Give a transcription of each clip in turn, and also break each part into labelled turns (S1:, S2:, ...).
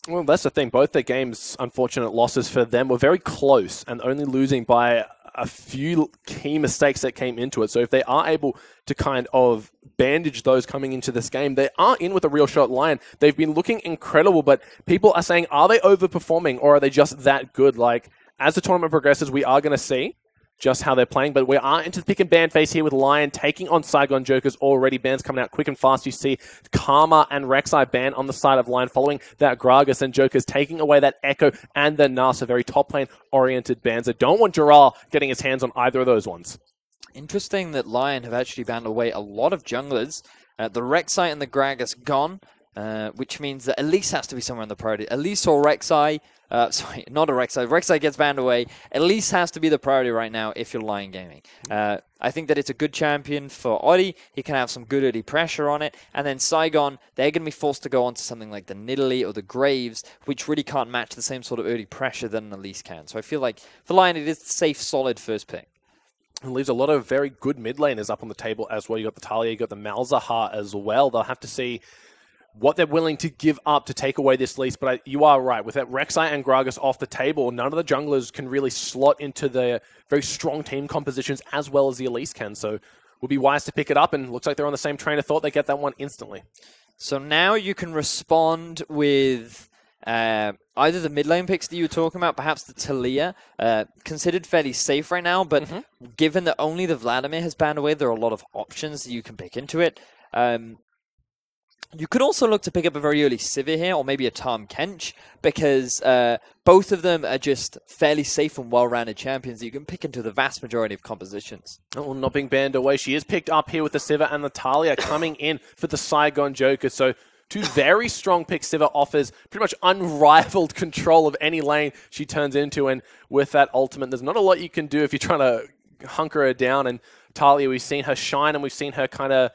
S1: Well, that's the thing. Both their games, unfortunate losses for them, were very close and only losing by a few key mistakes that came into it. So if they are able to kind of bandage those coming into this game, they are in with a real shot. Lyon, they've been looking incredible, but people are saying, are they overperforming or are they just that good? Like, as the tournament progresses, we are going to see just how they're playing, but we are into the pick and ban phase here with Lyon taking on Saigon Jokers already. Bans coming out quick and fast. You see Karma and Rek'Sai ban on the side of Lyon following that Gragas, and Jokers taking away that Echo and the Nasa, very top lane oriented bans. I don't want Jirall getting his hands on either of those ones.
S2: Interesting that Lyon have actually banned away a lot of junglers. The Rek'Sai and the Gragas gone, which means that Elise has to be somewhere in the priority. Elise or Rek'Sai. Sorry, not a Rek'Sai. Rek'Sai gets banned away. Elise has to be the priority right now if you're Lyon Gaming. I think that it's a good champion for Oddie. He can have some good early pressure on it. And then Saigon, they're going to be forced to go on to something like the Nidalee or the Graves, which really can't match the same sort of early pressure that Elise can. So I feel like for Lyon, it is a safe, solid first pick.
S1: It leaves a lot of very good mid laners up on the table as well. You got the Talia, you got the Malzahar as well. They'll have to see what they're willing to give up to take away this lease. But you are right. With that Rek'Sai and Gragas off the table, none of the junglers can really slot into the very strong team compositions as well as the Elise can. So would be wise to pick it up, and looks like they're on the same train of thought. They get that one instantly.
S2: So now you can respond with either the mid lane picks that you were talking about, perhaps the Talia, considered fairly safe right now, but given that only the Vladimir has banned away, there are a lot of options that you can pick into it. You could also look to pick up a very early Sivir here, or maybe a Tahm Kench, because both of them are just fairly safe and well-rounded champions that you can pick into the vast majority of compositions.
S1: Oh, not being banned away. She is picked up here with the Sivir and the Talia coming in for the Saigon Jokers. So two very strong picks. Sivir offers pretty much unrivaled control of any lane she turns into, and with that ultimate, there's not a lot you can do if you're trying to hunker her down. And Talia, we've seen her shine, and we've seen her kind of...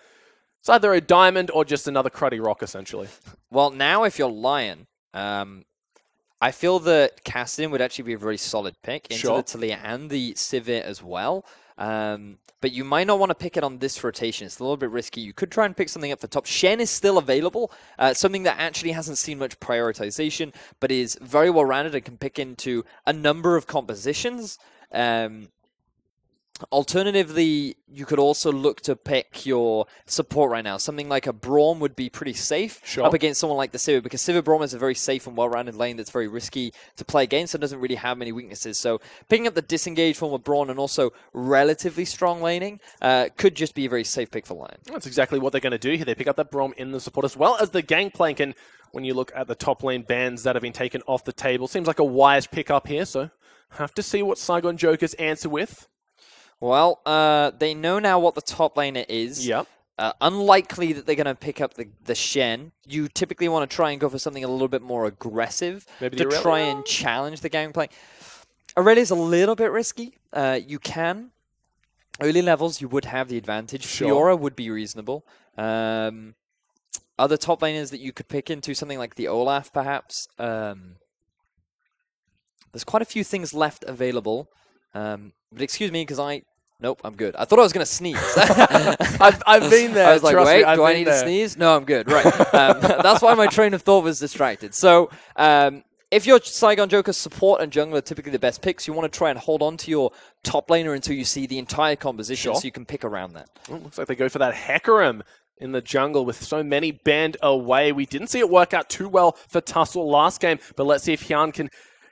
S1: It's either a diamond or just another cruddy rock, essentially.
S2: Well, now if you're Lyon, I feel that Cassidy would actually be a very solid pick into the Talia and the Sivir as well. But you might not want to pick it on this rotation. It's a little bit risky. You could try and pick something up for top. Shen is still available, something that actually hasn't seen much prioritization, but is very well-rounded and can pick into a number of compositions. Alternatively, you could also look to pick your support right now. Something like a Braum would be pretty safe up against someone like the Sivir, because Sivir Braum is a very safe and well-rounded lane that's very risky to play against and doesn't really have many weaknesses. So picking up the disengaged form of Braum and also relatively strong laning could just be a very safe pick for Lyon.
S1: That's exactly what they're going to do here. They pick up that Braum in the support as well as the Gangplank. And when you look at the top lane bans that have been taken off the table, seems like a wise pick up here. So have to see what Saigon Jokers answer with.
S2: Well, they know now what the top laner is.
S1: Yep.
S2: Unlikely that they're going to pick up the Shen. You typically want to try and go for something a little bit more aggressive to try and challenge the Gangplank. Aurelia's a little bit risky. You can. Early levels, you would have the advantage. Fiora would be reasonable. Other top laners that you could pick into, something like the Olaf, perhaps. There's quite a few things left available. But excuse me, because nope, I'm good. I thought I was going to sneeze.
S1: I've been there.
S2: I was like, wait, do I need to sneeze? No, I'm good. Right. That's why my train of thought was distracted. So if you're Saigon Joker, support and jungler are typically the best picks. You want to try and hold on to your top laner until you see the entire composition so you can pick around that.
S1: Well, looks like they go for that Hecarim in the jungle with so many banned away. We didn't see it work out too well for Tussle last game, but let's see if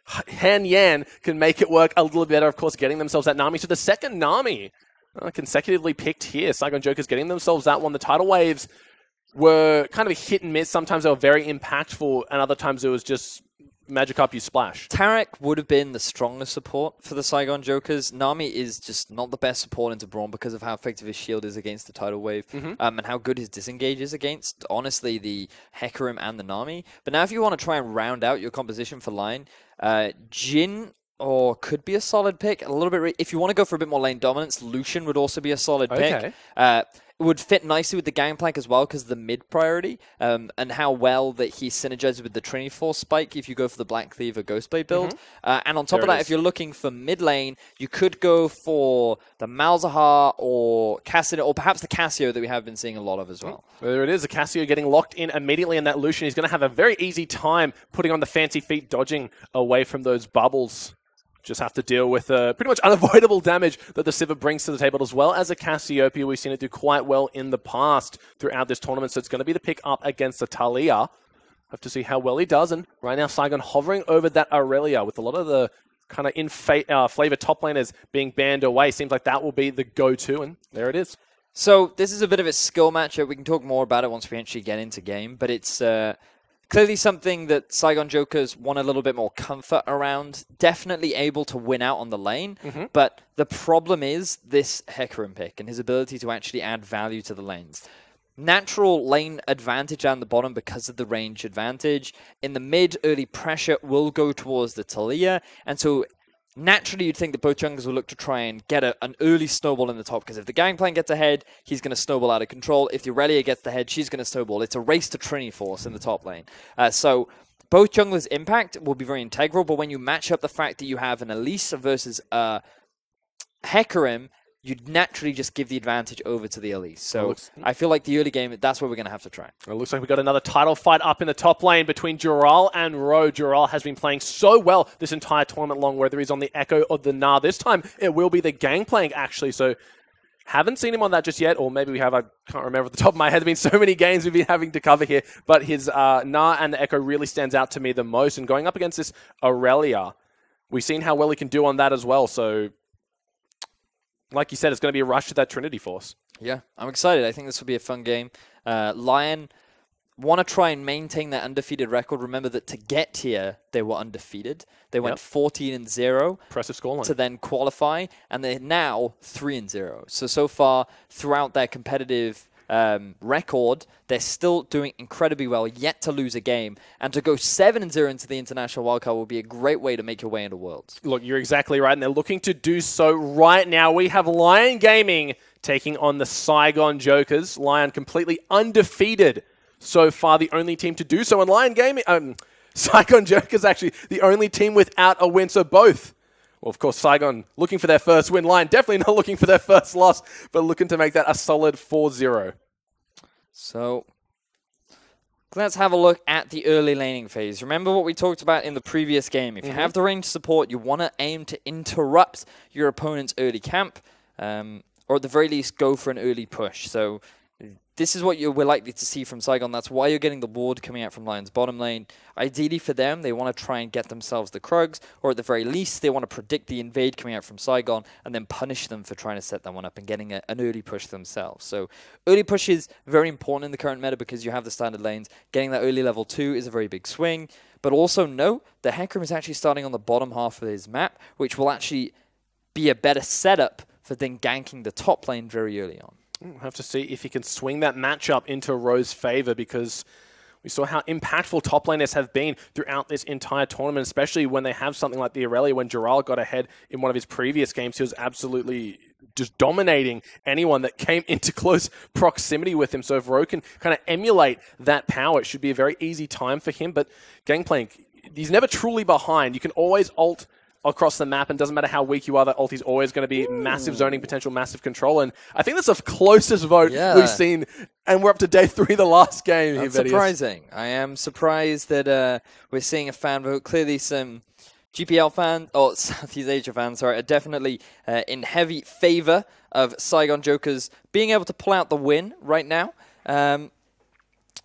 S1: HanYiAnn can make it work a little better, of course, getting themselves that Nami. So the second Nami consecutively picked here. Saigon Jokers getting themselves that one. The tidal waves were kind of hit and miss. Sometimes they were very impactful, and other times it was just magic up, you splash.
S2: Tarek would have been the strongest support for the Saigon Jokers. Nami is just not the best support into Braum because of how effective his shield is against the tidal wave and how good his disengage is against, honestly, the Hecarim and the Nami. But now if you want to try and round out your composition for Lyon, Jhin could be a solid pick. A little bit. If you want to go for a bit more lane dominance, Lucian would also be a solid pick. would fit nicely with the Gangplank as well because of the mid priority and how well that he synergizes with the Trinity Force spike if you go for the Black Cleaver Ghostblade build. And on top of that, if you're looking for mid lane, you could go for the Malzahar or Cassidy, or perhaps the Cassio that we have been seeing a lot of as well.
S1: There it is, the Cassio getting locked in immediately in that Lucian. He's going to have a very easy time putting on the fancy feet, dodging away from those bubbles. Just have to deal with pretty much unavoidable damage that the Sivir brings to the table, as well as a Cassiopeia. We've seen it do quite well in the past throughout this tournament, so it's going to be the pick up against the Talia. Have to see how well he does, and right now Saigon hovering over that Aurelia with a lot of the kind of flavor top laners being banned away. Seems like that will be the go-to, and there it is.
S2: So this is a bit of a skill matchup. We can talk more about it once we actually get into game, but it's clearly something that Saigon Jokers want a little bit more comfort around. Definitely able to win out on the lane, but the problem is this Hecarim pick and his ability to actually add value to the lanes. Natural lane advantage down the bottom because of the range advantage. In the mid, early pressure will go towards the Talia, and so naturally you'd think that both junglers will look to try and get an early snowball in the top, because if the Gangplank gets ahead, he's going to snowball out of control. If the Aurelia gets ahead, she's going to snowball. It's a race to Trinity Force in the top lane. So both junglers' impact will be very integral, but when you match up the fact that you have an Elise versus Hecarim, you'd naturally just give the advantage over to the Elise. So I feel like the early game, that's what we're going to have to try.
S1: It looks like we got another title fight up in the top lane between Jirall and Ro. Jirall has been playing so well this entire tournament long, whether he's on the Echo or the Gnar. This time, it will be the Gangplank, actually. So haven't seen him on that just yet, or maybe we have, I can't remember at the top of my head. There have been so many games we've been having to cover here, but his Gnar and the Echo really stands out to me the most. And going up against this Aurelia, we've seen how well he can do on that as well. So like you said, it's going to be a rush to that Trinity Force.
S2: Yeah, I'm excited. I think this will be a fun game. Lyon want to try and maintain that undefeated record. Remember that to get here, they were undefeated. They went 14-0.
S1: Impressive scoreline.
S2: To then qualify, and they're now 3-0. So far, throughout their competitive record, they're still doing incredibly well, yet to lose a game. And to go 7-0 into the international wildcard will be a great way to make your way into Worlds.
S1: Look, you're exactly right, and they're looking to do so right now. We have Lyon Gaming taking on the Saigon Jokers. Lyon completely undefeated so far, the only team to do so. And Lyon Gaming, Saigon Jokers actually the only team without a win, so both. Well, of course, Saigon looking for their first win. Lyon definitely not looking for their first loss, but looking to make that a solid 4-0.
S2: So let's have a look at the early laning phase. Remember what we talked about in the previous game. If you have the range support, you want to aim to interrupt your opponent's early camp, or at the very least, go for an early push. So this is what we're likely to see from Saigon. That's why you're getting the ward coming out from Lyon's bottom lane. Ideally for them, they want to try and get themselves the Krugs, or at the very least, they want to predict the invade coming out from Saigon and then punish them for trying to set that one up and getting an early push themselves. So early push is very important in the current meta because you have the standard lanes. Getting that early level 2 is a very big swing. But also note, the Hecarim is actually starting on the bottom half of his map, which will actually be a better setup for then ganking the top lane very early on.
S1: We'll have to see if he can swing that matchup into Ro's favor, because we saw how impactful top laners have been throughout this entire tournament, especially when they have something like the Aurelia. When Jirall got ahead in one of his previous games, he was absolutely just dominating anyone that came into close proximity with him. So if Ro can kind of emulate that power, it should be a very easy time for him. But Gangplank, he's never truly behind. You can always ult across the map, and doesn't matter how weak you are, that ult is always going to be massive zoning potential, massive control. And I think that's the closest vote we've seen, and we're up to day 3, the last game.
S2: That's surprising. I am surprised that we're seeing a fan vote. Clearly some GPL fans, or Southeast Asia fans, sorry, are definitely in heavy favor of Saigon Jokers being able to pull out the win right now.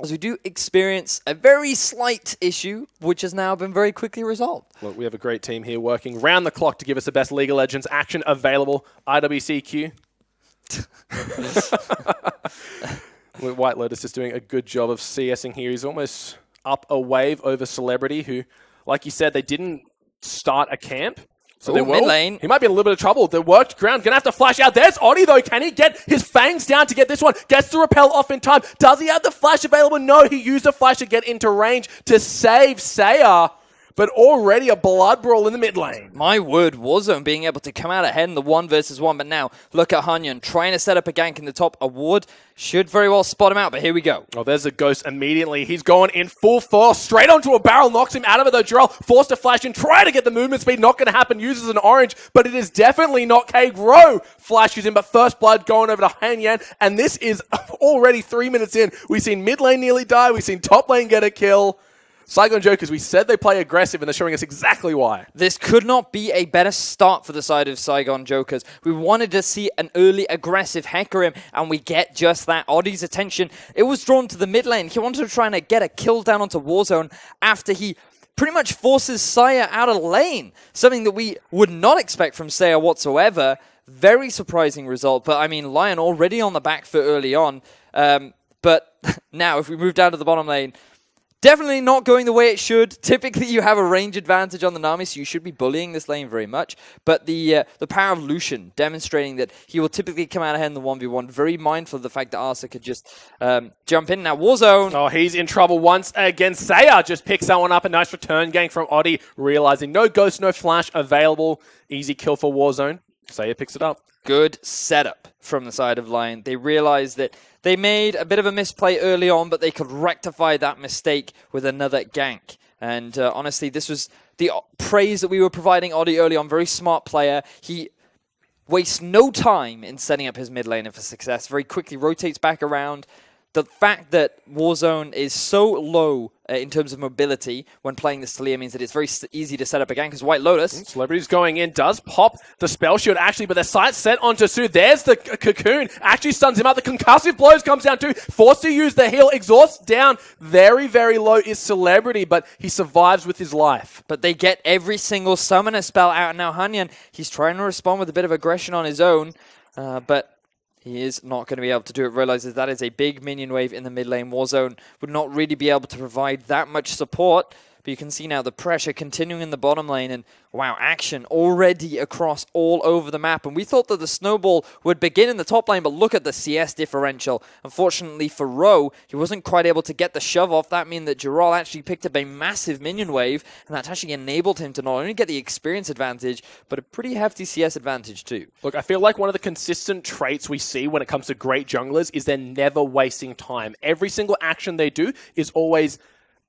S2: As we do experience a very slight issue, which has now been very quickly resolved.
S1: Look, we have a great team here working round the clock to give us the best League of Legends action available. IWCQ. WhiteLotus is doing a good job of CSing here. He's almost up a wave over Celebrity, who, like you said, they didn't start a camp. So
S2: mid lane.
S1: He might be in a little bit of trouble. The worked ground. Going to have to flash out. There's Oddie, though. Can he get his fangs down to get this one? Gets the repel off in time. Does he have the flash available? No, he used the flash to get into range to save Seiya. but already a blood brawl in the mid lane.
S2: My word, Warzone being able to come out ahead in the 1 versus 1, but now look at HanYiAnn trying to set up a gank in the top. Award should very well spot him out, but here we go.
S1: Oh, there's a ghost immediately. He's going in full force, straight onto a barrel, knocks him out of it though. Jirall forced to flash in, try to get the movement speed, not going to happen, uses an orange, but it is definitely not K-Grow. Flashes in, but first blood going over to HanYiAnn, and this is already 3 minutes in. We've seen mid lane nearly die, we've seen top lane get a kill. Saigon Jokers, we said they play aggressive, and they're showing us exactly why.
S2: This could not be a better start for the side of Saigon Jokers. We wanted to see an early aggressive Hecarim, and we get just that. Oddie's attention, it was drawn to the mid lane. He wanted to try and get a kill down onto Warzone after he pretty much forces Seiya out of lane. Something that we would not expect from Seiya whatsoever. Very surprising result, but I mean, Lyon already on the back foot early on. But now, if we move down to the bottom lane, definitely not going the way it should. Typically, you have a range advantage on the Nami, so you should be bullying this lane very much. But the power of Lucian, demonstrating that he will typically come out ahead in the 1v1. Very mindful of the fact that Arce could just jump in. Now, Warzone.
S1: Oh, he's in trouble once again. Seiya just picks that one up. A nice return gang from Oddie, realizing no ghost, no flash available. Easy kill for Warzone. Seiya picks it up.
S2: Good setup from the side of Lyon. They realized that they made a bit of a misplay early on, but they could rectify that mistake with another gank. And honestly, this was the praise that we were providing Oddie early on. Very smart player. He wastes no time in setting up his mid laner for success. Very quickly rotates back around. The fact that Warzone is so low in terms of mobility when playing this Seiya means that it's very easy to set up a gank, because WhiteLotus...
S1: Celebrity's going in, does pop the spell shield actually, but the sight's set onto Su. There's the cocoon, actually stuns him out. The concussive blows comes down too, forced to use the heal, exhausts down. Very, very low is Celebrity, but he survives with his life.
S2: But they get every single summoner spell out. Now HanYiAnn, he's trying to respond with a bit of aggression on his own, but... he is not going to be able to do it. Realizes that is a big minion wave in the mid lane. Warzone would not really be able to provide that much support. But you can see now the pressure continuing in the bottom lane. And wow, action already across all over the map. And we thought that the snowball would begin in the top lane, but look at the CS differential. Unfortunately for Rowe, he wasn't quite able to get the shove off. That means that Jirall actually picked up a massive minion wave, and that actually enabled him to not only get the experience advantage, but a pretty hefty CS advantage too.
S1: Look, I feel like one of the consistent traits we see when it comes to great junglers is they're never wasting time. Every single action they do is always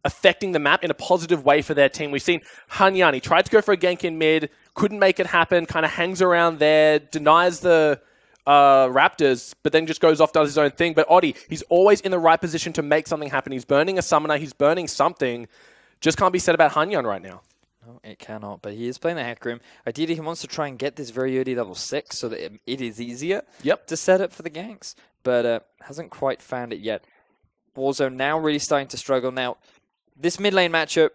S1: affecting the map in a positive way for their team. We've seen HanYiAnn, he tried to go for a gank in mid, couldn't make it happen, kind of hangs around there, denies the Raptors, but then just goes off, does his own thing. But Oddie, he's always in the right position to make something happen. He's burning a summoner, he's burning something. Just can't be said about HanYiAnn right now.
S2: No, it cannot, but he is playing the Hecarim. Ideally, he wants to try and get this very early level 6 so that it is easier to set up for the ganks, but hasn't quite found it yet. Warzone now really starting to struggle. Now, this mid lane matchup,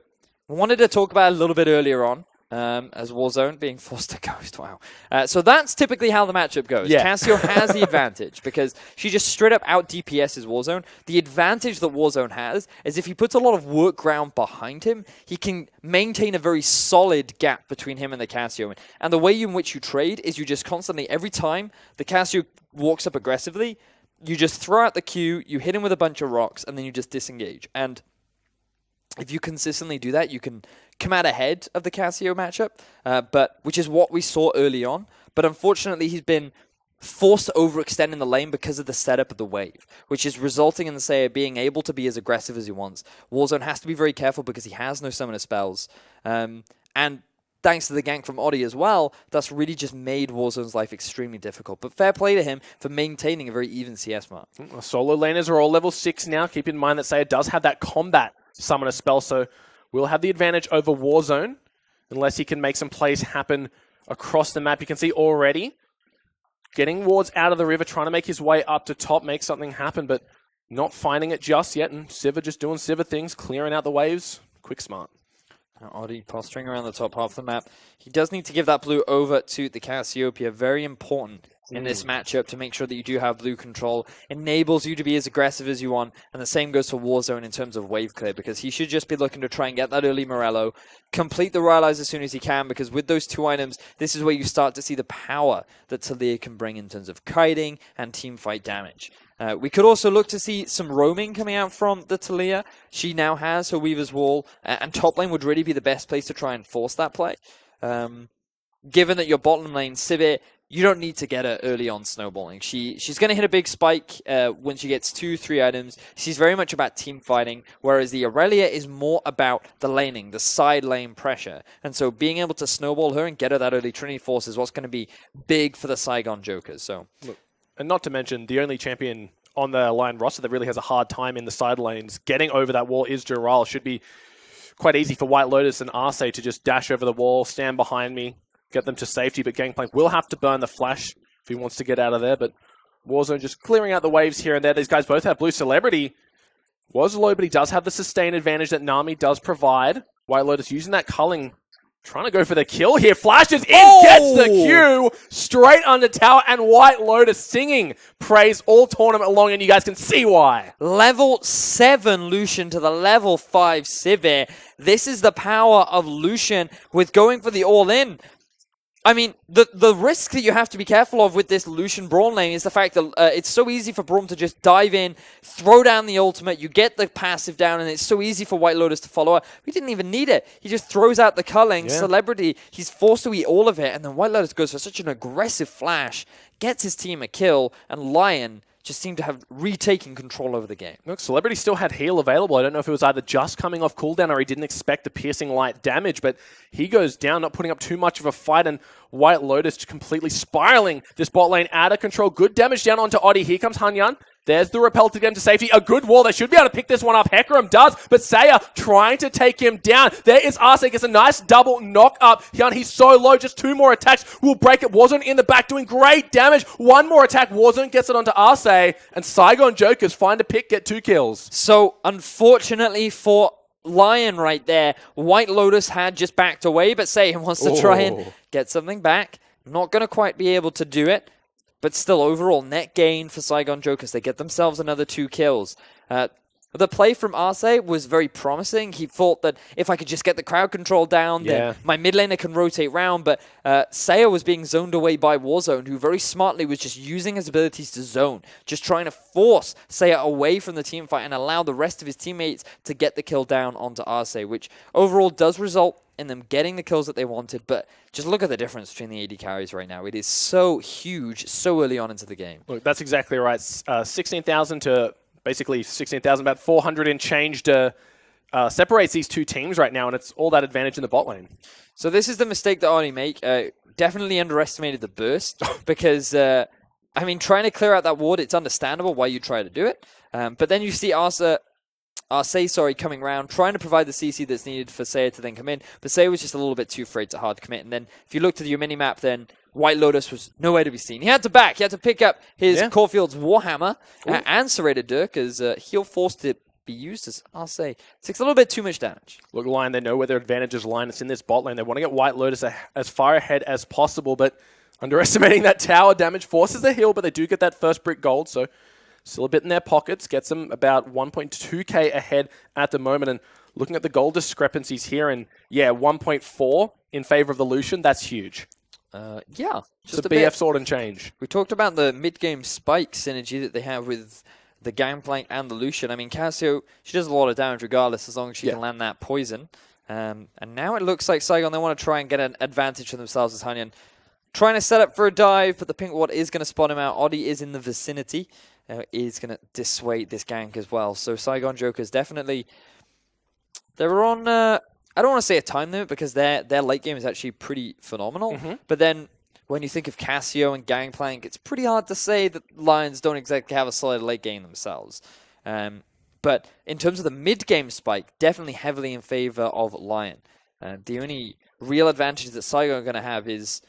S2: I wanted to talk about a little bit earlier on, as Warzone being forced to ghost. Wow. So that's typically how the matchup goes.
S1: Yeah.
S2: Cassio has the advantage because she just straight up out DPS's Warzone. The advantage that Warzone has is if he puts a lot of work ground behind him, he can maintain a very solid gap between him and the Cassio. And the way in which you trade is you just constantly, every time the Cassio walks up aggressively, you just throw out the Q, you hit him with a bunch of rocks, and then you just disengage. And if you consistently do that, you can come out ahead of the Cassio matchup, which is what we saw early on. But unfortunately, he's been forced to overextend in the lane because of the setup of the wave, which is resulting in the Seiya being able to be as aggressive as he wants. Warzone has to be very careful because he has no summoner spells. And thanks to the gank from Oddie as well, that's really just made Warzone's life extremely difficult. But fair play to him for maintaining a very even CS mark.
S1: Solo laners are all level 6 now. Keep in mind that Seiya does have that combat summoner spell, so we'll have the advantage over Warzone unless he can make some plays happen across the map. You can see already getting wards out of the river, trying to make his way up to top, make something happen, but not finding it just yet. And Seiya just doing Seiya things, clearing out the waves. Quick smart.
S2: Now Oddie posturing around the top half of the map. He does need to give that blue over to the Cassiopeia. Very important in this matchup to make sure that you do have blue control. Enables you to be as aggressive as you want. And the same goes for Warzone in terms of wave clear, because he should just be looking to try and get that early Morello. Complete the Royalize as soon as he can, because with those two items, this is where you start to see the power that Seiya can bring in terms of kiting and team fight damage. We could also look to see some roaming coming out from the Talia. She now has her Weaver's Wall, and top lane would really be the best place to try and force that play. Given that your bottom lane, Sivir, you don't need to get her early on snowballing. She's going to hit a big spike when she gets 2-3 items. She's very much about team fighting, whereas the Aurelia is more about the laning, the side lane pressure. And so being able to snowball her and get her that early Trinity Force is what's going to be big for the Saigon Jokers. So,
S1: look, and not to mention, the only champion on the Lyon roster that really has a hard time in the side lanes getting over that wall is Jirall. Should be quite easy for WhiteLotus and Arce to just dash over the wall, stand behind me, get them to safety, but Gangplank will have to burn the flash if he wants to get out of there. But Warzone just clearing out the waves here and there. These guys both have blue celebrity. Was low, but he does have the sustain advantage that Nami does provide. WhiteLotus using that culling, trying to go for the kill here. Flashes in, gets the Q straight under tower, and WhiteLotus singing praise all tournament long, and you guys can see why.
S2: Level 7 Lucian to the level 5 Sivir. This is the power of Lucian with going for the all-in. I mean, the risk that you have to be careful of with this Lucian Braum lane is the fact that it's so easy for Braum to just dive in, throw down the ultimate, you get the passive down, and it's so easy for WhiteLotus to follow up. He didn't even need it. He just throws out the culling, celebrity, he's forced to eat all of it, and then WhiteLotus goes for such an aggressive flash, gets his team a kill, and Lyon just seemed to have retaken control over the game.
S1: Look, Celebrity still had heal available. I don't know if it was either just coming off cooldown or he didn't expect the piercing light damage, but he goes down, not putting up too much of a fight, and WhiteLotus completely spiraling this bot lane out of control. Good damage down onto Oddie. Here comes HanYiAnn. There's the repel to get him to safety. A good wall. They should be able to pick this one up. Hecarim does, but Seiya trying to take him down. There is Arce. Gets a nice double knock up. He's so low. Just 2 more attacks will break it. Warzone in the back doing great damage. 1 more attack. Warzone gets it onto Arce, and Saigon Jokers find a pick, get 2 kills.
S2: So, unfortunately for Lyon right there, WhiteLotus had just backed away, but Seiya wants to try and get something back. Not going to quite be able to do it. But still, overall, net gain for Saigon Jokers. They get themselves another 2 kills. The play from Arce was very promising. He thought that if I could just get the crowd control down, then my mid laner can rotate round. But Seiya was being zoned away by Warzone, who very smartly was just using his abilities to zone, just trying to force Seiya away from the team fight and allow the rest of his teammates to get the kill down onto Arce, which overall does result in them getting the kills that they wanted. But just look at the difference between the AD carries right now. It is so huge, so early on into the game.
S1: Look, that's exactly right. 16,000 to basically 16,000, about 400 and change separates these two teams right now, and it's all that advantage in the bot lane.
S2: So this is the mistake that Oddie make. Definitely underestimated the burst because, I mean, trying to clear out that ward, it's understandable why you try to do it. But then you see Arce, coming around, trying to provide the CC that's needed for Seiya to then come in. But Seiya was just a little bit too afraid to hard commit. And then if you look to your mini-map, then WhiteLotus was nowhere to be seen. He had to back. He had to pick up his Caulfield's Warhammer and Serrated Dirk as heal forced to be used as Arce. Takes a little bit too much damage.
S1: Look, Lyon, they know where their advantages lie. It's in this bot lane. They want to get WhiteLotus as far ahead as possible, but underestimating that tower damage forces a heal, but they do get that first brick gold, so still a bit in their pockets. Gets them about 1.2k ahead at the moment, and looking at the gold discrepancies here, and 1.4 in favor of the Lucian, that's huge.
S2: Just
S1: a BF sword and change.
S2: We talked about the mid-game spike synergy that they have with the Gangplank and the Lucian. I mean, Cassio, she does a lot of damage regardless as long as she can land that poison. And now it looks like Saigon, they want to try and get an advantage for themselves as HanYiAnn. Trying to set up for a dive, but the pink ward is going to spot him out. Oddie is in the vicinity. Is going to dissuade this gank as well. So Saigon Jokers definitely, they're on, I don't want to say a time limit because their late game is actually pretty phenomenal. But then when you think of Cassio and Gangplank, it's pretty hard to say that Lions don't exactly have a solid late game themselves. But in terms of the mid-game spike, definitely heavily in favor of Lyon. The only real advantage that Saigon are going to have is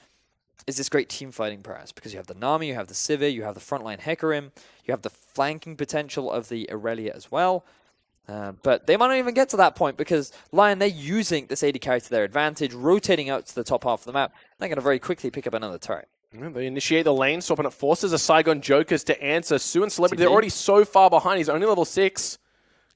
S2: this great team fighting prowess, because you have the Nami, you have the Sivir, you have the frontline Hecarim, you have the flanking potential of the Aurelia as well. But they might not even get to that point because Lyon, they're using this AD carry to their advantage, rotating out to the top half of the map. They're going to very quickly pick up another turret.
S1: They initiate the lane, swapping it forces the Saigon Jokers to answer. Sue and Celebrity, they're already so far behind. He's only level 6.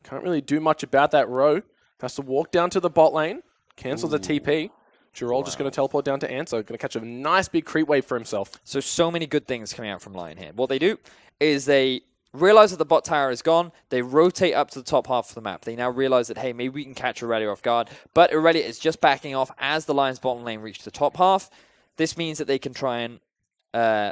S1: Can't really do much about that row. Has to walk down to the bot lane. Cancels the TP. Jirall just going to teleport down to answer. Going to catch a nice big creep wave for himself.
S2: So many good things coming out from Lyon here. What they do is they realize that the bot tower is gone. They rotate up to the top half of the map. They now realize that, hey, maybe we can catch Aurelia off guard. But Aurelia is just backing off as the Lions bottom lane reach the top half. This means that they can try and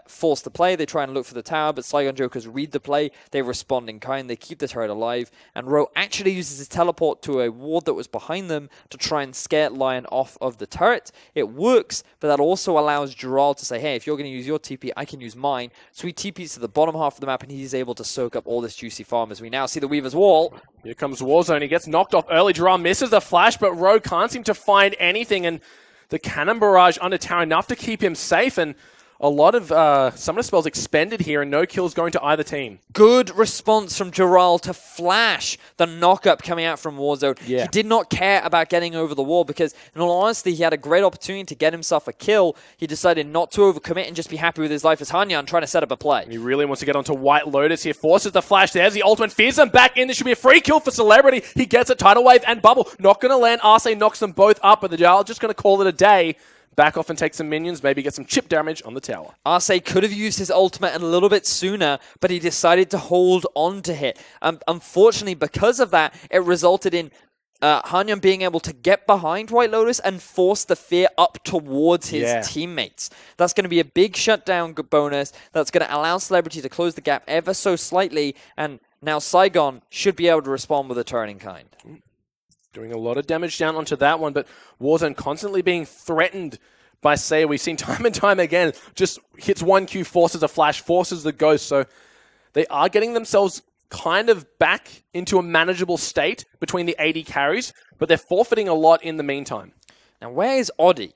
S2: force the play. They try and look for the tower, but Saigon Jokers read the play. They respond in kind. They keep the turret alive. And Ro actually uses his teleport to a ward that was behind them to try and scare Lyon off of the turret. It works, but that also allows Jirall to say, hey, if you're going to use your TP, I can use mine. So he TPs to the bottom half of the map, and he's able to soak up all this juicy farm as we now see the Weaver's Wall.
S1: Here comes Warzone. He gets knocked off early. Jirall misses the flash, but Ro can't seem to find anything, and the cannon barrage under tower enough to keep him safe, and a lot of summoner spells expended here and no kills going to either team.
S2: Good response from Jirall to flash the knock-up coming out from Warzone.
S1: Yeah.
S2: He did not care about getting over the wall because, in all honesty, he had a great opportunity to get himself a kill. He decided not to overcommit and just be happy with his life as HanYiAnn trying to set up a play.
S1: He really wants to get onto WhiteLotus here. Forces the flash. There's the ultimate. Fears him back in. There should be a free kill for Celebrity. He gets it. Tidal Wave and Bubble. Not going to land. Arce knocks them both up, but the Jirall just going to call it a day. Back off and take some minions, maybe get some chip damage on the tower.
S2: Arce could have used his ultimate a little bit sooner, but he decided to hold on to it. Unfortunately, because of that, it resulted in HanYiAnn being able to get behind WhiteLotus and force the fear up towards his teammates. That's going to be a big shutdown bonus. That's going to allow Celebrity to close the gap ever so slightly, and now Saigon should be able to respond with a turn in kind.
S1: Doing a lot of damage down onto that one, but Warzone constantly being threatened by Seiya. We've seen time and time again, just hits 1Q, forces a flash, forces the ghost, so they are getting themselves kind of back into a manageable state between the AD carries, but they're forfeiting a lot in the meantime.
S2: Now, where is Oddie,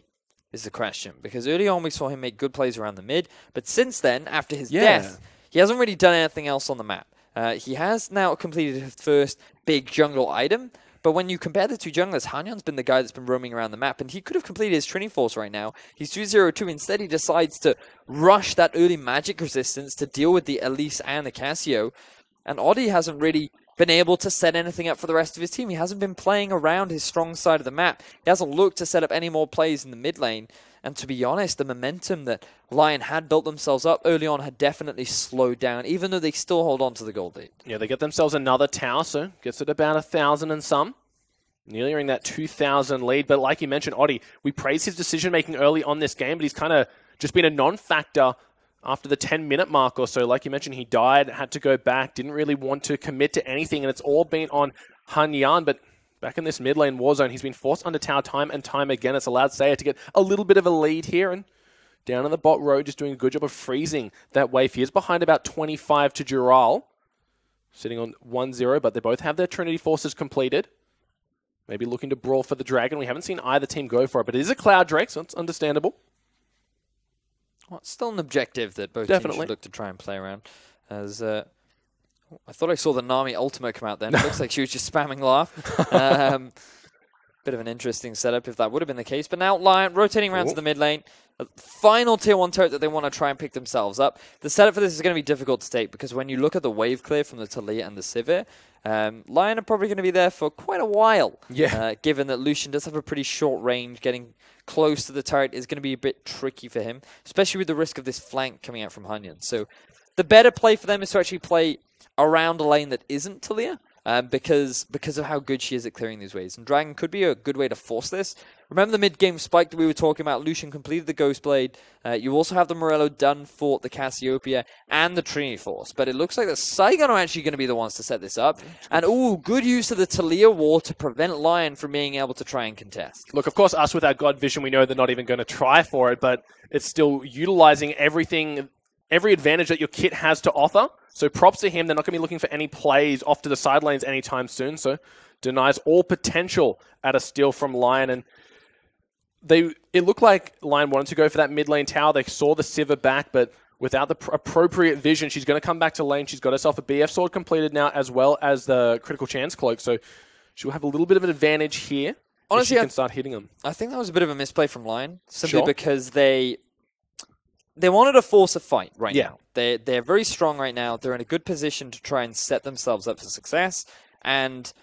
S2: is the question, because early on we saw him make good plays around the mid, but since then, after his death, he hasn't really done anything else on the map. He has now completed his first big jungle item, but when you compare the two junglers, HanYiAnn's been the guy that's been roaming around the map, and he could have completed his Trinity Force right now. He's 2-0-2. Instead, he decides to rush that early magic resistance to deal with the Elise and the Cassio. And Oddie hasn't really been able to set anything up for the rest of his team. He hasn't been playing around his strong side of the map. He hasn't looked to set up any more plays in the mid lane. And to be honest, the momentum that Lyon had built themselves up early on had definitely slowed down, even though they still hold on to the gold lead.
S1: Yeah, they get themselves another tower, so gets it about 1,000 and some. Nearing that 2,000 lead. But like you mentioned, Oddie, we praise his decision-making early on this game, but he's kind of just been a non-factor after the 10-minute mark or so. Like you mentioned, he died, had to go back, didn't really want to commit to anything, and it's all been on HanYiAnn. But back in this mid lane Warzone, he's been forced under tower time and time again. It's allowed Seiya to get a little bit of a lead here, and down on the bot road, just doing a good job of freezing that wave. He is behind about 25 to Jirall, sitting on 1-0, but they both have their Trinity Forces completed. Maybe looking to brawl for the Dragon. We haven't seen either team go for it, but it is a Cloud Drake, so it's understandable.
S2: Well, it's still an objective that both teams should look to try and play around. As I thought I saw the Nami ultimate come out then. It looks like she was just spamming laugh. Bit of an interesting setup if that would have been the case. But now Lyon rotating around to the mid lane. A final tier 1 turret that they want to try and pick themselves up. The setup for this is going to be difficult to take because when you look at the wave clear from the Taliyah and the Sivir, Lyon are probably going to be there for quite a while. Given that Lucian does have a pretty short range, getting close to the turret is going to be a bit tricky for him, especially with the risk of this flank coming out from HanYiAnn. So the better play for them is to actually play around a lane that isn't Taliyah. Because of how good she is at clearing these waves. And Dragon could be a good way to force this. Remember the mid-game spike that we were talking about? Lucian completed the Ghostblade. You also have the Morello done for the Cassiopeia and the Trinity Force. But it looks like the Saigon are actually going to be the ones to set this up. And, good use of the Taliyah wall to prevent Lyon from being able to try and contest.
S1: Look, of course, us with our God vision, we know they're not even going to try for it, but it's still utilizing everything, every advantage that your kit has to offer. So props to him. They're not going to be looking for any plays off to the side lanes anytime soon. So denies all potential at a steal from Lyon. And it looked like Lyon wanted to go for that mid lane tower. They saw the Sivir back, but without the appropriate vision, she's going to come back to lane. She's got herself a BF sword completed now, as well as the critical chance cloak. So she'll have a little bit of an advantage here. Honestly, she can start hitting them.
S2: I think that was a bit of a misplay from Lyon, simply because they wanted to force a fight right now. They're very strong right now. They're in a good position to try and set themselves up for success, and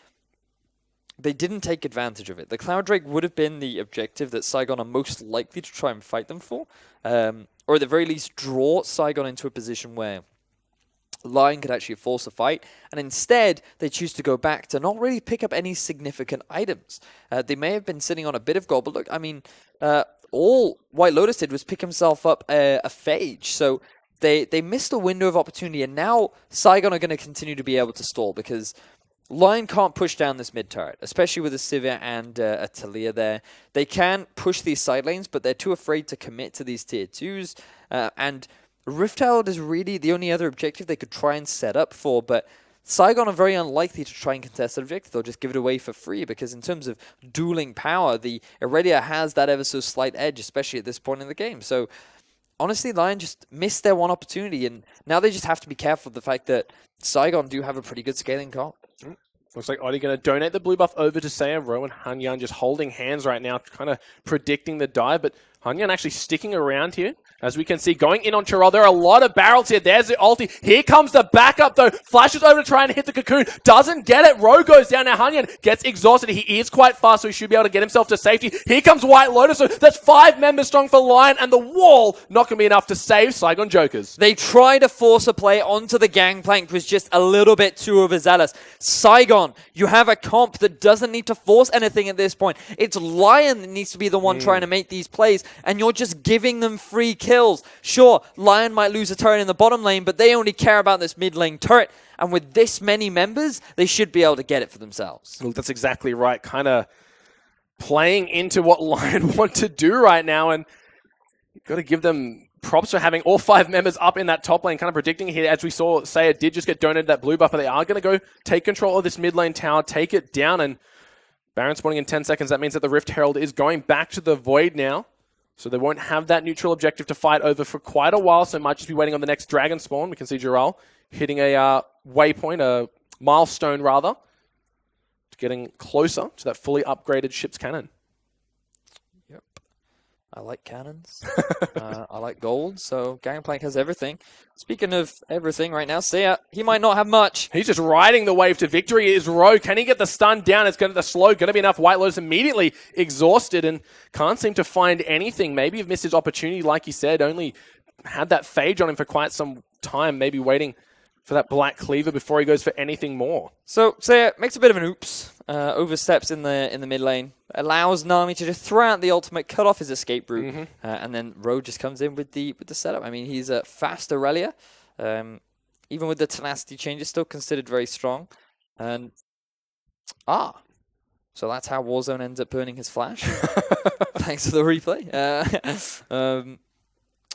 S2: they didn't take advantage of it. The Cloud Drake would have been the objective that Saigon are most likely to try and fight them for, or at the very least draw Saigon into a position where Lyon could actually force a fight, and instead they choose to go back to not really pick up any significant items. They may have been sitting on a bit of gold, but look, I mean, all WhiteLotus did was pick himself up a Phage, so they missed a window of opportunity, and now Saigon are going to continue to be able to stall, because Lyon can't push down this mid turret, especially with a Seiya and a Talia there. They can push these side lanes, but they're too afraid to commit to these tier 2s, and Rift Herald is really the only other objective they could try and set up for, but Saigon are very unlikely to try and contest that objective. They'll just give it away for free, because in terms of dueling power, the Irelia has that ever so slight edge, especially at this point in the game. So honestly, Lyon just missed their one opportunity, and now they just have to be careful of the fact that Saigon do have a pretty good scaling comp.
S1: Looks like Oddie going to donate the blue buff over to Seiya. Ro and HanYiAnn just holding hands right now, kind of predicting the dive, but HanYiAnn actually sticking around here. As we can see, going in on Jirall. There are a lot of barrels here. There's the ulti. Here comes the backup, though. Flashes over to try and hit the cocoon. Doesn't get it. Ro goes down. Now HanYiAnn gets exhausted. He is quite fast, so he should be able to get himself to safety. Here comes WhiteLotus. So that's 5 members strong for Lyon, and the wall not going to be enough to save Saigon Jokers.
S2: They try to force a play onto the gangplank, was just a little bit too overzealous. Saigon, you have a comp that doesn't need to force anything at this point. It's Lyon that needs to be the one trying to make these plays, and you're just giving them free kills. Sure, Lyon might lose a turret in the bottom lane, but they only care about this mid lane turret. And with this many members, they should be able to get it for themselves.
S1: Well, that's exactly right. Kind of playing into what Lyon want to do right now. And you've got to give them props for having all 5 members up in that top lane. Kind of predicting here, as we saw, Seiya did just get donated that blue buff. But they are going to go take control of this mid lane tower, take it down. And Baron spawning in 10 seconds. That means that the Rift Herald is going back to the Void now. So they won't have that neutral objective to fight over for quite a while, so might just be waiting on the next dragon spawn. We can see Jirall hitting a waypoint, a milestone rather, getting closer to that fully upgraded ship's cannon.
S2: Yep. I like cannons. I like gold, so Gangplank has everything. Speaking of everything right now, Seiya, he might not have much.
S1: He's just riding the wave to victory. Is Ro. Can he get the stun down? It's going to the slow. Going to be enough. WhiteLotus immediately exhausted and can't seem to find anything. Maybe he's missed his opportunity, like he said. Only had that Phage on him for quite some time. Maybe waiting for that black cleaver before he goes for anything more.
S2: So Seiya makes a bit of an oops. Oversteps in the mid lane. Allows Nami to just throw out the ultimate, cut off his escape route, and then Ro just comes in with the setup. I mean, he's a fast Irelia. Even with the tenacity changes, still considered very strong. And so that's how Warzone ends up burning his flash. Thanks for the replay.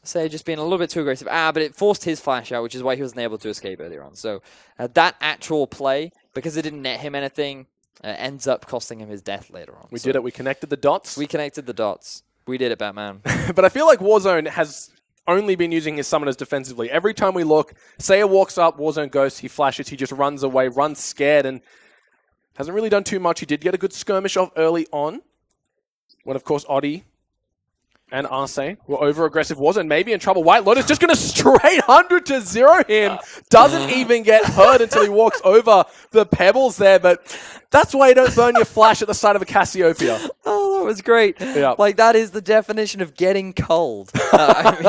S2: Seiya just being a little bit too aggressive. But it forced his flash out, which is why he wasn't able to escape earlier on. So that actual play, because it didn't net him anything, ends up costing him his death later on.
S1: We did it. We connected the dots.
S2: We connected the dots. We did it, Batman.
S1: But I feel like Warzone has only been using his summoners defensively. Every time we look, Seiya walks up, Warzone ghosts, he flashes, he just runs away, runs scared, and hasn't really done too much. He did get a good skirmish off early on, when, of course, Oddie and Arce were over-aggressive. Warzone maybe in trouble. WhiteLotus just going to straight 100-0 him. Doesn't even get hurt until he walks over the pebbles there, but that's why you don't burn your flash at the side of a Cassiopeia.
S2: Oh, that was great.
S1: Yep.
S2: Like, that is the definition of getting cold. I mean,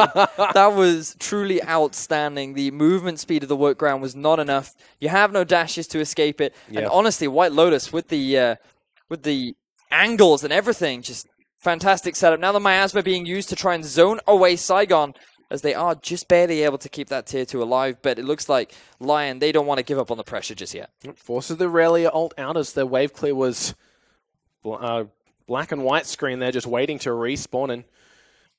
S2: that was truly outstanding. The movement speed of the workground was not enough. You have no dashes to escape it. Yep. And honestly, WhiteLotus with the angles and everything, just fantastic setup. Now the miasma being used to try and zone away Saigon, as they are just barely able to keep that tier 2 alive. But it looks like Lyon, they don't want to give up on the pressure just yet.
S1: Forces the Irelia ult out as their wave clear was black and white screen there, just waiting to respawn. And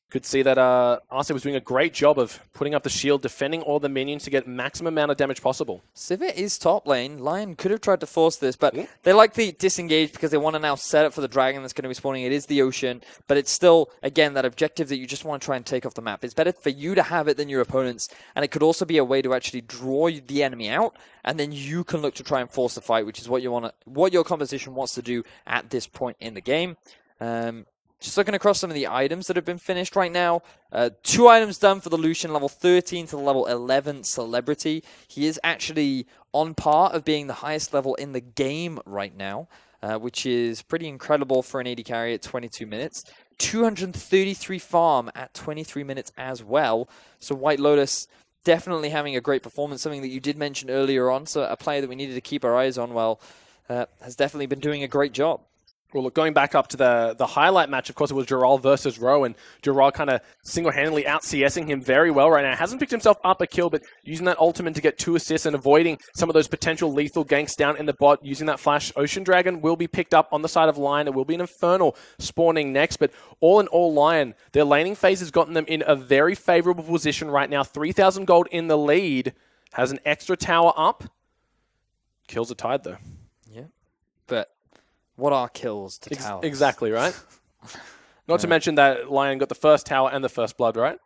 S1: could see that Arce was doing a great job of putting up the shield, defending all the minions to get maximum amount of damage possible.
S2: Seiya is top lane. Lyon could have tried to force this, but they like the disengage because they want to now set up for the dragon that's going to be spawning. It is the ocean, but it's still, again, that objective that you just want to try and take off the map. It's better for you to have it than your opponents, and it could also be a way to actually draw the enemy out, and then you can look to try and force the fight, which is what your composition wants to do at this point in the game. Just looking across some of the items that have been finished right now. 2 items done for the Lucian, level 13 to the level 11 Celebrity. He is actually on par of being the highest level in the game right now, which is pretty incredible for an AD carry at 22 minutes. 233 farm at 23 minutes as well. So WhiteLotus definitely having a great performance, something that you did mention earlier on. So a player that we needed to keep our eyes on, well, has definitely been doing a great job.
S1: Well, look, going back up to the highlight match, of course, it was Jirall versus Rowe, and Jirall kind of single-handedly out-CSing him very well right now. Hasn't picked himself up a kill, but using that ultimate to get 2 assists and avoiding some of those potential lethal ganks down in the bot, using that flash. Ocean Dragon will be picked up on the side of Lyon. It will be an Infernal spawning next, but all in all, Lyon, their laning phase has gotten them in a very favorable position right now. 3,000 gold in the lead, has an extra tower up. Kills are tied, though.
S2: Yeah, but what are kills to towers?
S1: Exactly, right? Not to mention that Lyon got the first tower and the first blood, right?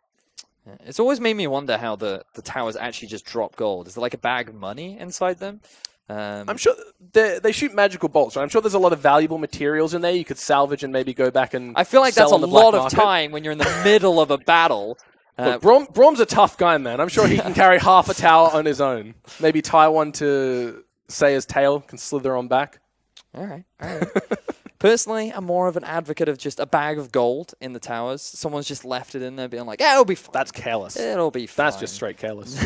S2: Yeah. It's always made me wonder how the towers actually just drop gold. Is there like a bag of money inside them?
S1: I'm sure they shoot magical bolts, right? I'm sure there's a lot of valuable materials in there you could salvage and maybe go back and
S2: I feel like
S1: sell
S2: that's a
S1: on the black
S2: lot of
S1: market.
S2: time when you're in the middle of a battle.
S1: Look, Brom's a tough guy, man. I'm sure he can carry half a tower on his own. Maybe tie one to Seiya's tail, can slither on back.
S2: All right. Personally, I'm more of an advocate of just a bag of gold in the towers. Someone's just left it in there being like, yeah, it'll be fine.
S1: That's careless.
S2: It'll be fine.
S1: That's just straight careless.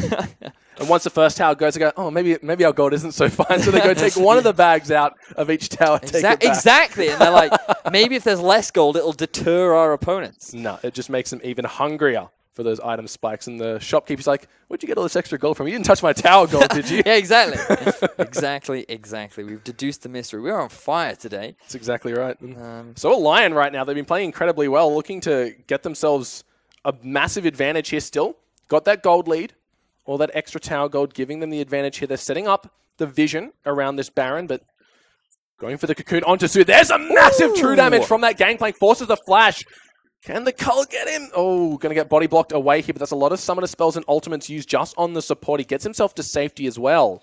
S1: And once the first tower goes, they go, oh, maybe our gold isn't so fine. So they go take one of the bags out of each tower, take it back.
S2: Exactly. And they're like, maybe if there's less gold, it'll deter our opponents.
S1: No, it just makes them even hungrier for those item spikes. And the shopkeeper's like, where'd you get all this extra gold from? You didn't touch my tower gold, did you?
S2: Yeah, exactly. Exactly. We've deduced the mystery. We're on fire today.
S1: That's exactly right. So a Lyon right now, they've been playing incredibly well, looking to get themselves a massive advantage here still. Got that gold lead, all that extra tower gold, giving them the advantage here. They're setting up the vision around this Baron, but going for the cocoon onto Su. There's a massive true damage from that gangplank, forces the flash. Can the Cull get him? Oh, going to get body blocked away here, but that's a lot of summoner spells and ultimates used just on the support. He gets himself to safety as well.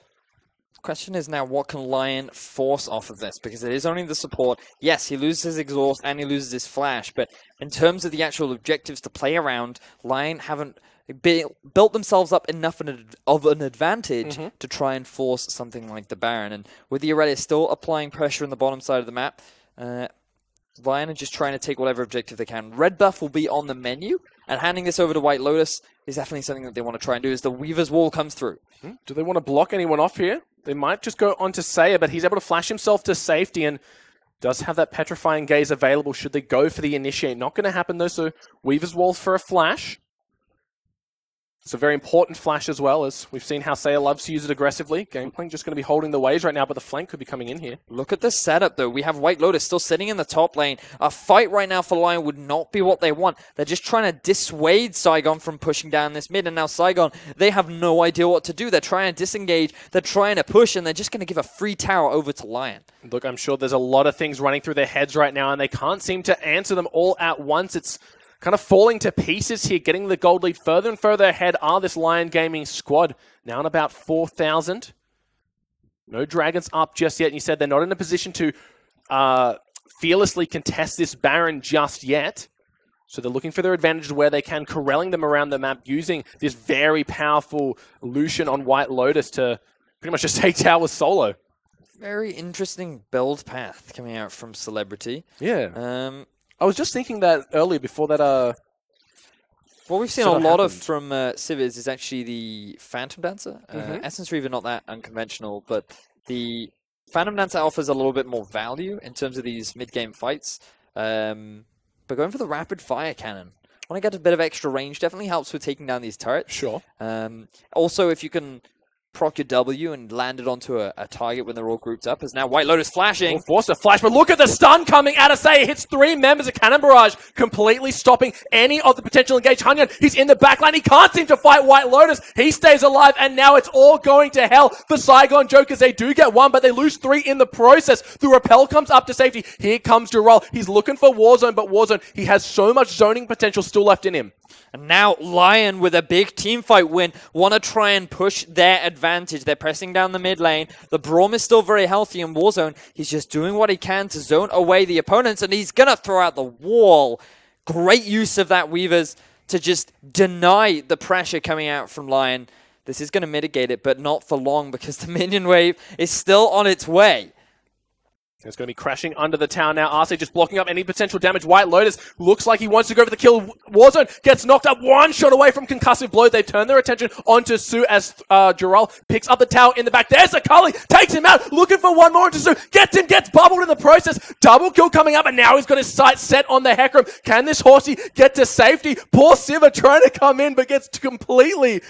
S2: Question is now, what can Lyon force off of this? Because it is only the support. Yes, he loses his exhaust and he loses his flash, but in terms of the actual objectives to play around, Lyon haven't built themselves up enough of an advantage to try and force something like the Baron. And with the Irelia still applying pressure on the bottom side of the map, Lyon are just trying to take whatever objective they can. Red buff will be on the menu, and handing this over to WhiteLotus is definitely something that they want to try and do as the Weaver's Wall comes through.
S1: Do they want to block anyone off here? They might just go onto Seiya, but he's able to flash himself to safety and does have that Petrifying Gaze available should they go for the initiate. Not going to happen though, so Weaver's Wall for a flash. It's a very important flash as well, as we've seen how Seiya loves to use it aggressively. Gangplank just going to be holding the waves right now, but the flank could be coming in here.
S2: Look at the setup, though. We have WhiteLotus still sitting in the top lane. A fight right now for Lyon would not be what they want. They're just trying to dissuade Saigon from pushing down this mid, and now Saigon, they have no idea what to do. They're trying to disengage, they're trying to push, and they're just going to give a free tower over to Lyon.
S1: Look, I'm sure there's a lot of things running through their heads right now, and they can't seem to answer them all at once. It's kind of falling to pieces here, getting the gold lead further and further ahead are this Lyon Gaming squad. Now on about 4,000. No dragons up just yet. And you said they're not in a position to fearlessly contest this Baron just yet. So they're looking for their advantages where they can, corralling them around the map, using this very powerful Lucian on WhiteLotus to pretty much just take towers solo.
S2: Very interesting build path coming out from Celebrity.
S1: Yeah. I was just thinking that earlier before that.
S2: What we've seen a lot of from Civiz is actually the Phantom Dancer. Essence Reaver, not that unconventional, but the Phantom Dancer offers a little bit more value in terms of these mid-game fights. But going for the Rapid Fire Cannon, want to get a bit of extra range, definitely helps with taking down these turrets.
S1: Sure.
S2: Also, if you can proc your W and land it onto a target when they're all grouped up, as now WhiteLotus flashing.
S1: Forced to flash, but look at the stun coming out of Seiya. Hits 3 members of Cannon Barrage, completely stopping any of the potential engage. HanYiAnn, he's in the backline. He can't seem to fight WhiteLotus. He stays alive, and now it's all going to hell for Saigon Jokers. They do get 1, but they lose 3 in the process. The Repel comes up to safety. Here comes Jirall. He's looking for Warzone, but Warzone, he has so much zoning potential still left in him.
S2: And now Lyon, with a big team fight win, want to try and push their advantage. They're pressing down the mid lane. The Braum is still very healthy in Warzone. He's just doing what he can to zone away the opponents, and he's going to throw out the wall. Great use of that Weavers to just deny the pressure coming out from Lyon. This is going to mitigate it, but not for long because the minion wave is still on its way.
S1: It's going to be crashing under the tower now. Arce just blocking up any potential damage. WhiteLotus looks like he wants to go for the kill. Warzone gets knocked up, one shot away from concussive blow. They turn their attention onto Su as Jirall picks up the tower in the back. There's a Cully, takes him out, looking for one more into Su. Gets bubbled in the process. Double kill coming up, and now he's got his sights set on the Hecarim. Can this horsey get to safety? Poor Seiya trying to come in, but gets completely,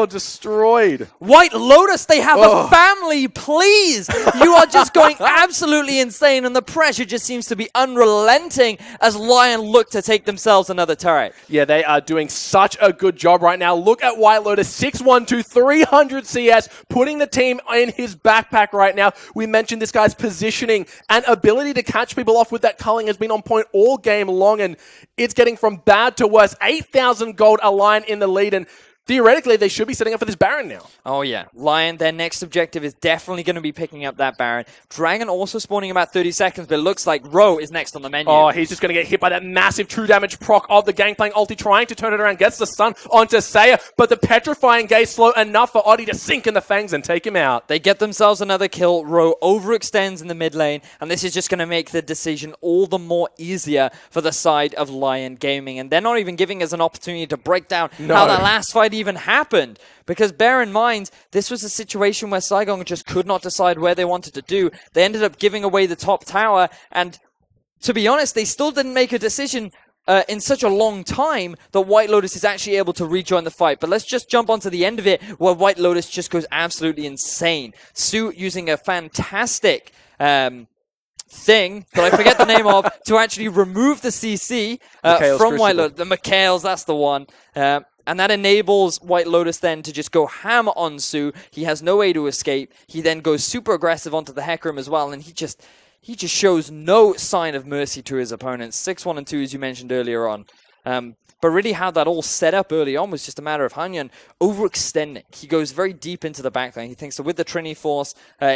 S1: destroyed.
S2: WhiteLotus, they have a family, please. You are just going absolutely insane, and the pressure just seems to be unrelenting as Lyon look to take themselves another turret.
S1: Yeah, they are doing such a good job right now. Look at WhiteLotus, 612, 300 CS, putting the team in his backpack right now. We mentioned this guy's positioning and ability to catch people off with that culling has been on point all game long, and it's getting from bad to worse. 8,000 gold, a Lyon in the lead, and theoretically, they should be setting up for this Baron now.
S2: Oh, yeah. Lyon, their next objective is definitely going to be picking up that Baron. Dragon also spawning about 30 seconds, but it looks like Ro is next on the menu.
S1: Oh, he's just going to get hit by that massive true damage proc of the Gangplank ulti, trying to turn it around, gets the stun onto Seiya, but the petrifying gaze slow enough for Oddie to sink in the fangs and take him out.
S2: They get themselves another kill. Ro overextends in the mid lane, and this is just going to make the decision all the more easier for the side of Lyon Gaming. And they're not even giving us an opportunity to break down how that last fight even happened. Because bear in mind, this was a situation where Saigon just could not decide where they wanted to do. They ended up giving away the top tower, and to be honest, they still didn't make a decision in such a long time that WhiteLotus is actually able to rejoin the fight. But let's just jump onto the end of it, where WhiteLotus just goes absolutely insane. Su using a fantastic thing that I forget the name of to actually remove the CC from WhiteLotus. The Mikhails, that's the one. And that enables WhiteLotus then to just go ham on Su. He has no way to escape. He then goes super aggressive onto the Hecarim as well, and he just shows no sign of mercy to his opponents. 6-1 and 2, as you mentioned earlier on. But really how that all set up early on was just a matter of HanYiAnn overextending. He goes very deep into the backline. He thinks that with the Trinity Force,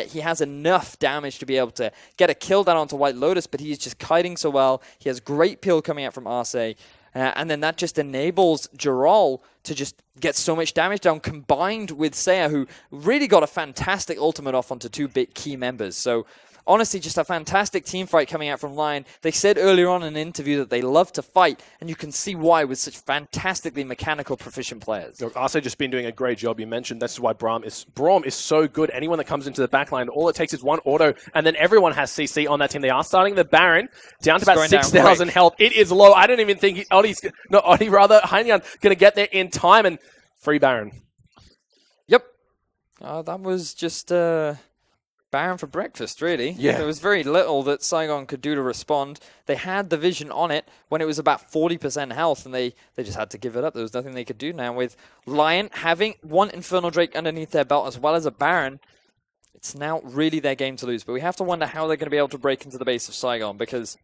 S2: he has enough damage to be able to get a kill down onto WhiteLotus, but he's just kiting so well. He has great peel coming out from Arce. And then that just enables Jirall to just get so much damage down, combined with Seiya, who really got a fantastic ultimate off onto two big key members. So honestly, just a fantastic team fight coming out from Lyon. They said earlier on in an interview that they love to fight, and you can see why with such fantastically mechanical, proficient players.
S1: Arce just been doing a great job. You mentioned that's why Braum is so good. Anyone that comes into the backline, all it takes is one auto, and then everyone has CC on that team. They are starting the Baron down to about 6,000 health. It is low. I don't even think HanYiAnn going to get there in time, and free Baron.
S2: Yep. That was just Baron for breakfast, really.
S1: Yeah.
S2: There was very little that Saigon could do to respond. They had the vision on it when it was about 40% health, and they just had to give it up. There was nothing they could do now. With Lyon having one Infernal Drake underneath their belt as well as a Baron, it's now really their game to lose. But we have to wonder how they're going to be able to break into the base of Saigon, because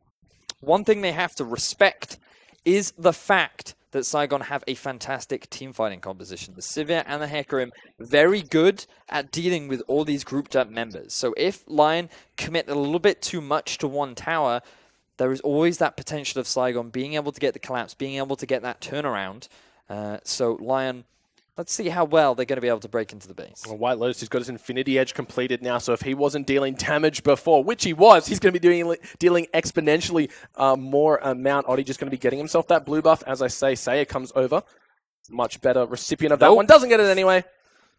S2: one thing they have to respect is the fact that Saigon have a fantastic team fighting composition. The Seiya and the Hecarim, very good at dealing with all these grouped up members. So if Lyon commit a little bit too much to one tower, there is always that potential of Saigon being able to get the collapse, being able to get that turnaround. So Lyon, let's see how well they're going to be able to break into the base.
S1: Well, WhiteLotus has got his Infinity Edge completed now, so if he wasn't dealing damage before, which he was, he's going to be dealing exponentially more amount. Oddie just going to be getting himself that blue buff. As I say, Seiya comes over. Much better recipient of that one. Doesn't get it anyway.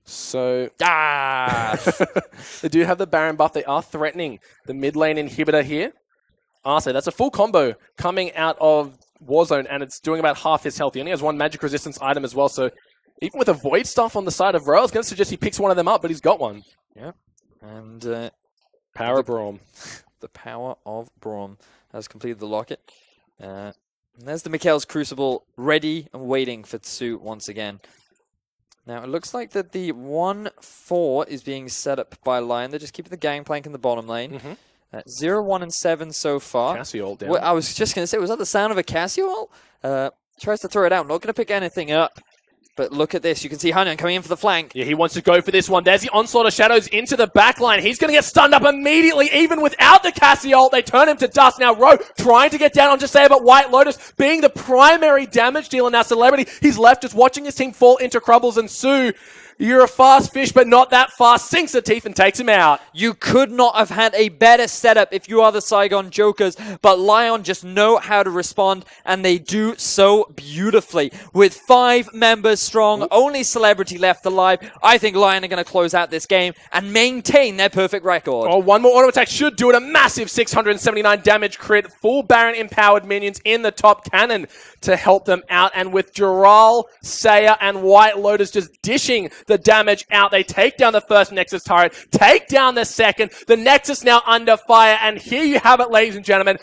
S1: So, they do have the Baron buff. They are threatening the mid lane inhibitor here. Arce, that's a full combo coming out of Warzone, and it's doing about half his health. He only has one magic resistance item as well, so even with a Void stuff on the side of Ro, I was going to suggest he picks one of them up, but he's got one.
S2: Yeah. And
S1: Power Braum.
S2: The power of Braum has completed the locket. And there's the Mikhail's Crucible ready and waiting for Tsu once again. Now, it looks like that the 1-4 is being set up by Lyon. They're just keeping the Gangplank in the bottom lane. 0, 1, and 7 so far.
S1: Cassio down.
S2: Well, I was just going to say, was that the sound of a Cassio? Tries to throw it out. Not going to pick anything up. But look at this. You can see HanYiAnn coming in for the flank.
S1: Yeah, he wants to go for this one. There's the Onslaught of Shadows into the backline. He's going to get stunned up immediately, even without the Cassio. They turn him to dust. Now, Ro trying to get down on Seiya, but WhiteLotus being the primary damage dealer now, Celebrity. He's left just watching his team fall into crumbles, and Su You're a fast fish, but not that fast. Sinks the teeth and takes him out.
S2: You could not have had a better setup if you are the Saigon Jokers, but Lyon just know how to respond, and they do so beautifully. With 5 members strong, only celebrity left alive, I think Lyon are going to close out this game and maintain their perfect record.
S1: Oh, one more auto attack should do it. A massive 679 damage crit. Full Baron empowered minions in the top cannon to help them out. And with Jirall, Seiya, and WhiteLotus just dishing the damage out, they take down the first Nexus turret, take down the second. The Nexus now under fire. And here you have it, ladies and gentlemen.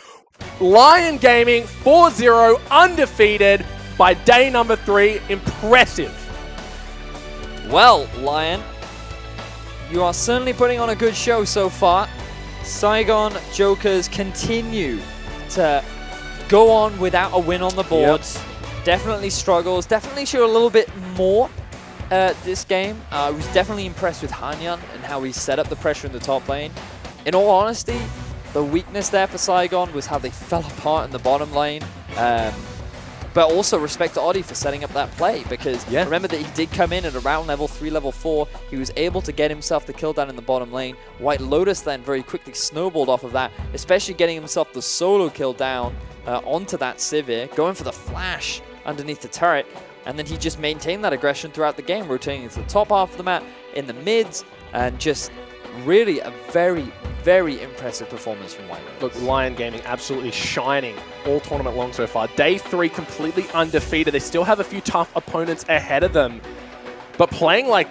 S1: Lyon Gaming 4-0 undefeated by day number 3. Impressive.
S2: Well, Lyon, you are certainly putting on a good show so far. Saigon Jokers continue to go on without a win on the boards. Yep. Definitely struggles. Definitely show a little bit more this game. I was definitely impressed with HanYiAnn and how he set up the pressure in the top lane. In all honesty, the weakness there for Saigon was how they fell apart in the bottom lane. But also respect to Oddie for setting up that play, because remember that he did come in at around level 3, level 4. He was able to get himself the kill down in the bottom lane. WhiteLotus then very quickly snowballed off of that, especially getting himself the solo kill down onto that Sivir, going for the flash underneath the turret, and then he just maintained that aggression throughout the game, rotating to the top half of the map, in the mids, and just really a very, very impressive performance from WhiteLotus.
S1: Look, Lyon Gaming absolutely shining all tournament long so far. Day 3 completely undefeated. They still have a few tough opponents ahead of them. But playing like this,